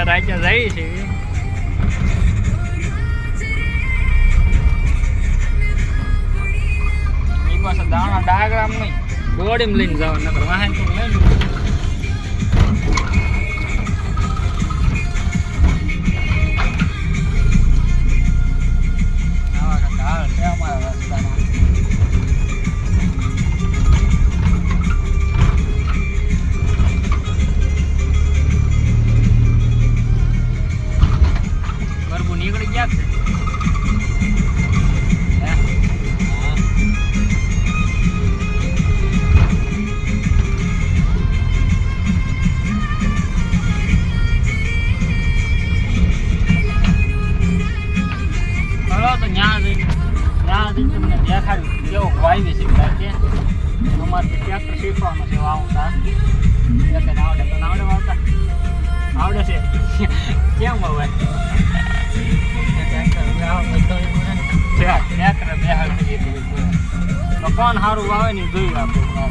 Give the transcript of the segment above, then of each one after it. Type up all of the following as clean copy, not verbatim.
રાજ્ય જાય છે એ પાસે દાણા ડાયાગ્રામ નહીં ગોળીમાં લઈને જવા નકર વાહન તો લઈને અમારા રસ્તામાં નીકળી ગયા છે હલો તો ત્યાં જઈને તમને દેખાડ્યું કેવો વાવી છે કે અમારે ટ્રેક્ટર શીખવાનું છે વાવતા આવડે તો આવડે વાવતા આવડે છે કેમ વવાય કોણ સારું વાવે ને જોયું આપણે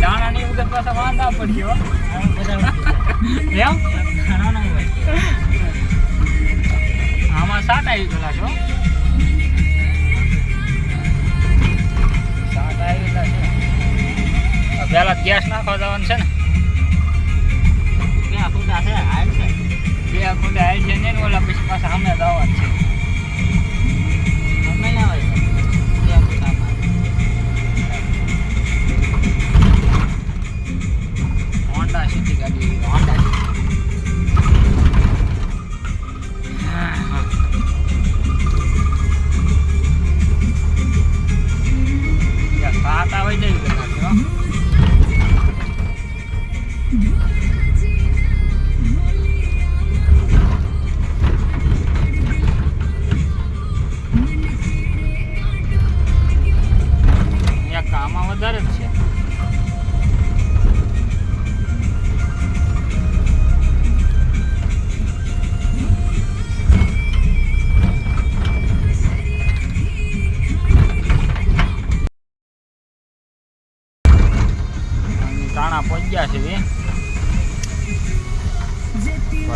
દાણા ની વગર પાછા વાંધા પડ્યો એમ આમાં સાટ આવી ગયેલા છો સાટ આવી ગયેલા છે પેલા ગેસ નાખવા જવાનું છે ને ક્યાં ખુદા છે હાલ છે બે ખુદા હાલ છે ને ઓલા પછી પાછા અમે જવાનું છે અમે ના હોય હોન્ડા સિટી ગાડી હોન્ડા સાત આવે જાય કામમાં વધારે જ છે તાણા પહોંચ્યા છે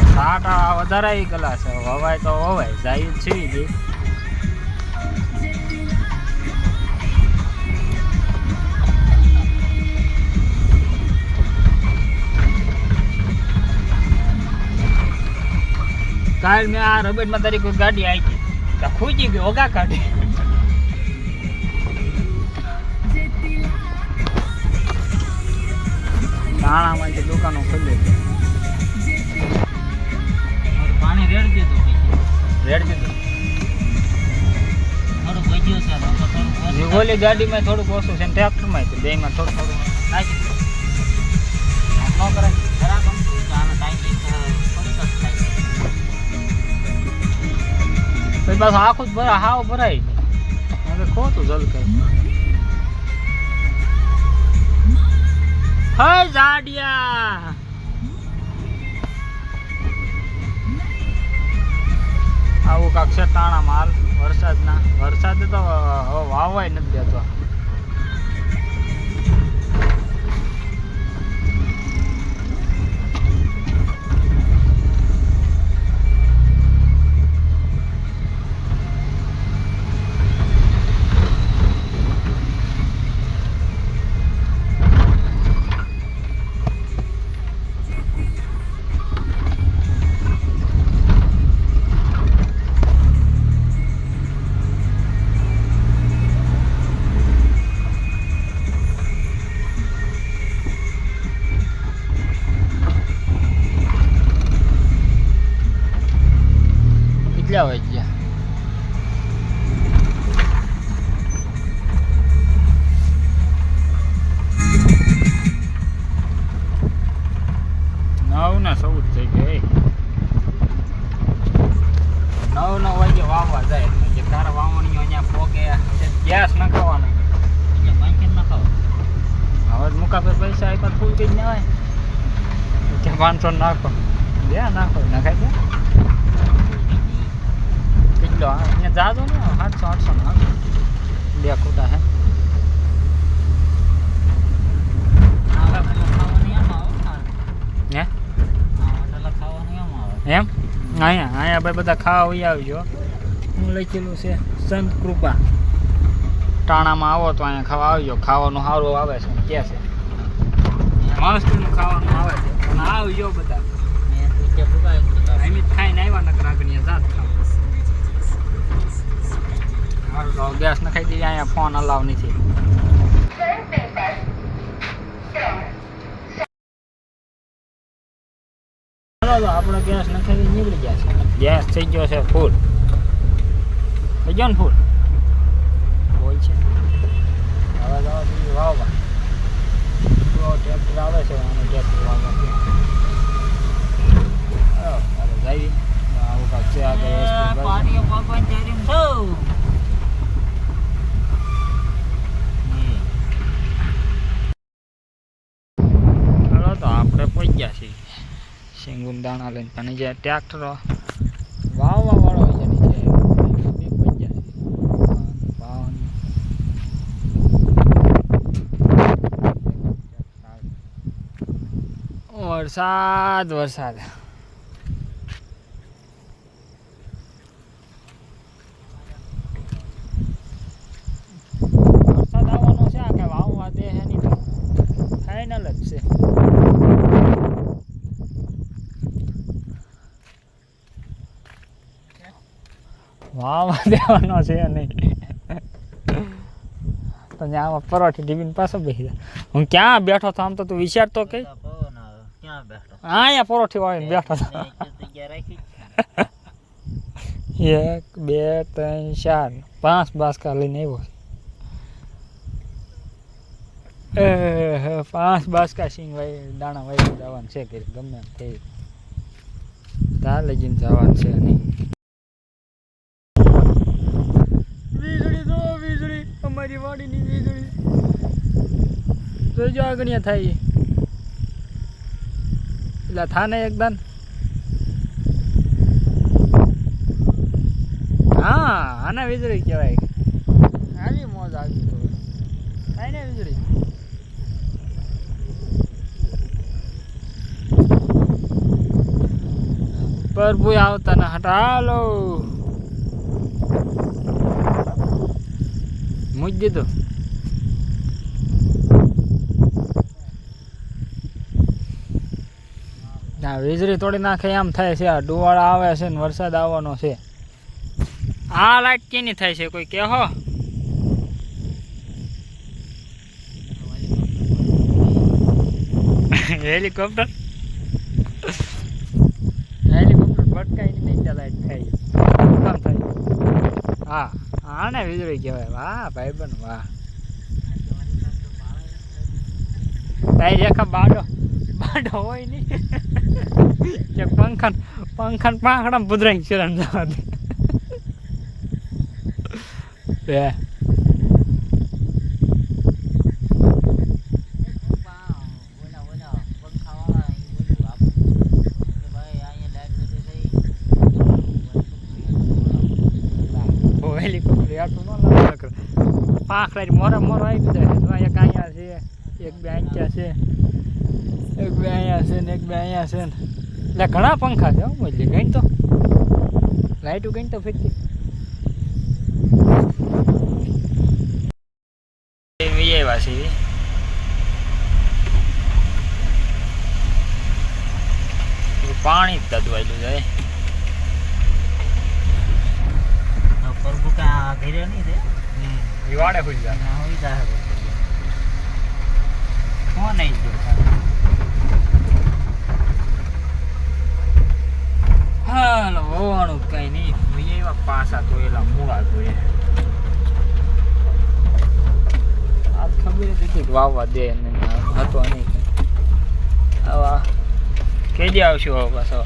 સાટ વધારે આવી ગયેલા છે હવાય તો હવાય જાય જ છે કાલ મેં આ રબેટમાં તારી કોઈ ગાડી આવી ગઈ ખૂજી ગઈ ઓગા કાઢી નાણામાંથી દુકાનો ખુલ્લી પાણી રેડ દીધું ઓલી ગાડીમાં થોડુંક ઓછું છે ટ્રેક્ટરમાં બેમાં થોડું નાખી ન કરાય બરાબર પાછું આખું જ હાવ ભરાય હવે ખોટું જલકાય હે જાડિયા આવું કાંક છે તાણા માલ વરસાદ તો વાવાય નથી દેતો કેટલા વાગ્યા ને 14 થઈ ગઈ 9 વાગે વાવવા જાય એટલે તારા વાવણીઓ અહીંયા પોકે ગેસ નાખવાનો એટલે પાંચેન નાખાવ હવે મુકાફે પૈસા આપ્યા ફૂલ કઈ ના હોય કે 500 નાખો બે નાખો નખાઈ દે કેટલો અહીંયા જાજો ને 700 800 નાખો બે ખોટા હે અહીંયા ભાઈ બધા ખાવા વહી આવજો. હું લખેલું છે સંત કૃપા. ટાણામાં આવો તો અહીંયા ખાવા આવજો. ખાવાનું સારું આવે છે કે છે મસ્તનું ખાવાનું આવે છે. અને આવજો બધા ખાઈને આવ્યા નકર આગળ જાત ખાવા. સારું તો ગેસ નખાઈ દઈએ. અહીંયા ફોન અલાવ નથી. આપણે ગેસ નખાવી નીકળી ગયા છે. ગેસ થઈ ગયો છે ફૂલ. થઈ ગયો ને ફૂલ બોલ છે. હવે જવા દઈએ વાવવા. ટ્રેક્ટર આવે છે અને ટ્રેક્ટર વાવવા જઈએ. આવું કાંક છે આગળ. ચાલો તો આપણે પહોંચ્યા છીએ શેંગુન દાણા લઈને. પણ જે ટ્રેક્ટર વાવવા વાળો હોય છે નીચે બે પહોંચ્યા છે વરસાદ વરસાદ. વરસાદ આવવાનો છે. આ કે વાવવા દે છે નહીં તો ફાઇનલ જ છે. વાવવા દેવાનો છે નહીં તો આમાં પરોઠી ટીવીને પાછો બેસી જાય. હું ક્યાં બેઠો હતો આમ તો તું વિચારતો કઈ. અહીંયા પરોઠી વાળીને બેઠો હતો. 1 2 3 4 5 બાસકા લઈને આવ્યો. 5 બાસકા સિંગ વાઈ દાણા વાઈ જવાનું છે કે ગમે એમ થઈ તાલે જઈને જવાનું છે નહીં. વીજળી તો વીજળી અમારી વાડીની વીજળી જોઈજો આગળ થાય. એટલે થાને એકદમ હા આના વીજળી કહેવાય. આવી મોજ આવી તો થાય ને વીજળી. પ્રભુ આવતા ના હટાલો મૂજ દીધો. ના વીજળી તોડી નાખે એમ થાય છે. આ ડુવાળા આવે છે ને વરસાદ આવવાનો છે. આ લાઈટ કેની થાય છે કોઈ કહો. હેલિકોપ્ટર ભટકાઈ નહીં લાઈટ થાય. હા આને વીજળી કહેવાય. વાહ ભાઈબંધ વાહ. તારી રેખા બાડો હોય નહીં કે પંખા પાંખડા પુદરાઈ ચરણ જવા દે. પાંખડા મોરો આવી જાય. એક અહીંયા છે, એક બે અહીંયા છે, એક બે અહીંયા છે ને એક બે અહીંયા છે ને. એટલે ઘણા પંખા છે. મોજલી ગઈ તો લાઈટું ગઈ તો ફીરતી એવા છે. પાણી જ દદવાયેલું જાય. ઘેરે નહીં રે વાડે હોઈ જાય. કોણ નહીં હાલો હોવાનું કઈ નહીં. એવા પાસા તો એલા મૂળા જોઈએ. આ ખબર હતી કે વાવવા દે હતો નહીં. આવા કેદી આવશું હવે પાછો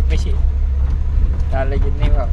પછી ચાલે જ નહીં વાવ.